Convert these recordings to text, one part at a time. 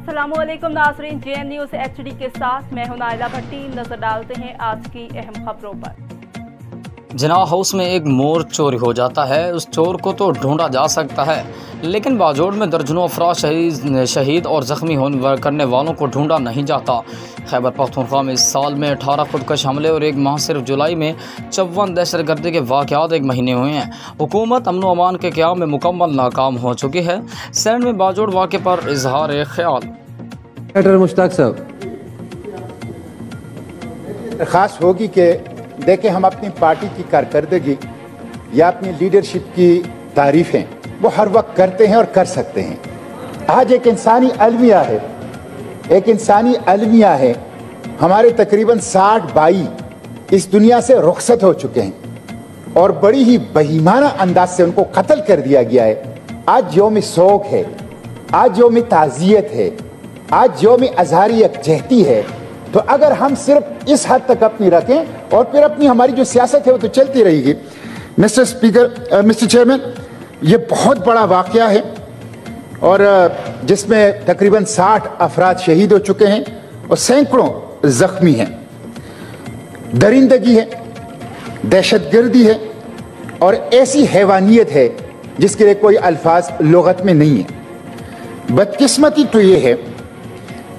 अस्सलाम वालेकुम नाज़रीन, JN न्यूज़ HD के साथ मैं हूं नाइला भट्टी। नजर डालते हैं आज की अहम खबरों पर। जिनाह हाउस में एक मोर चोरी हो जाता है। उस चोर को तो ढूंढा जा सकता है, लेकिन बाजोड़ में दर्जनों अफराद शहीद और ज़ख्मी करने वालों को ढूंढा नहीं जाता। खैबर पख्तूनख्वा में इस साल में 18 खुदकश हमले और एक माह सिर्फ जुलाई में 54 दहशतगर्दी के वाक़यात एक महीने हुए हैं। हुकूमत अमन व अमान के क़याम में मुकम्मल नाकाम हो चुकी है। सैंड में बाजोड़ वाक़े पर इजहार ख्याल। सेनेटर मुश्ताक साहब, ख़ास होगी कि देखें, हम अपनी पार्टी की कारकर्दगी या अपनी लीडरशिप की तारीफ़ें वो हर वक्त करते हैं और कर सकते हैं। आज एक इंसानी अलमिया है, हमारे तकरीबन 60 भाई इस दुनिया से रुखसत हो चुके हैं और बड़ी ही बहीमाना अंदाज से उनको कत्ल कर दिया गया है। आज यौम सोग है, आज यौम ताज़ियत है, आज यौम अज़हारी यकजहती है। तो अगर हम सिर्फ इस हद तक अपनी रखें और फिर अपनी हमारी जो सियासत है वो तो चलती रहेगी। मिस्टर चेयरमैन, ये बहुत बड़ा वाक़या है और जिसमें तकरीबन 60 अफराद शहीद हो चुके हैं और सैकड़ों ज़ख्मी हैं। दरिंदगी है, दहशतगर्दी है और ऐसी हैवानियत है जिसके लिए कोई अल्फाज लुगत में नहीं है। बदकिस्मती तो ये है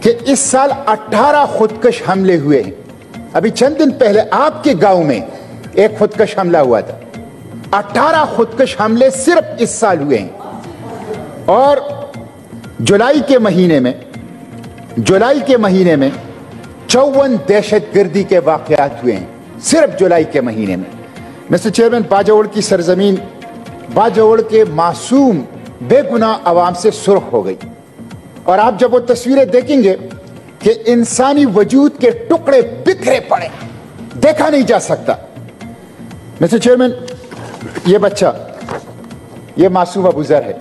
कि इस साल 18 खुदकश हमले हुए हैं। अभी चंद दिन पहले आपके गांव में एक खुदकश हमला हुआ था। 18 खुदकश हमले सिर्फ इस साल हुए हैं और जुलाई के महीने में 54 दहशतगर्दी के वाक़यात हुए हैं सिर्फ जुलाई के महीने में। मिस्टर चेयरमैन, बाजोड़ की सरजमीन, बाजोड़ के मासूम बेगुनाह आवाम से सुर्ख हो गई और आप जब वो तस्वीरें देखेंगे कि इंसानी वजूद के टुकड़े बिखरे पड़े, देखा नहीं जा सकता। मिस्टर चेयरमैन, ये बच्चा, ये मासूम अबूजर है।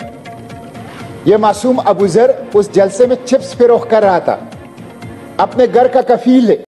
ये मासूम अबूजर उस जलसे में चिप्स फरोख्त कर रहा था, अपने घर का कफील है।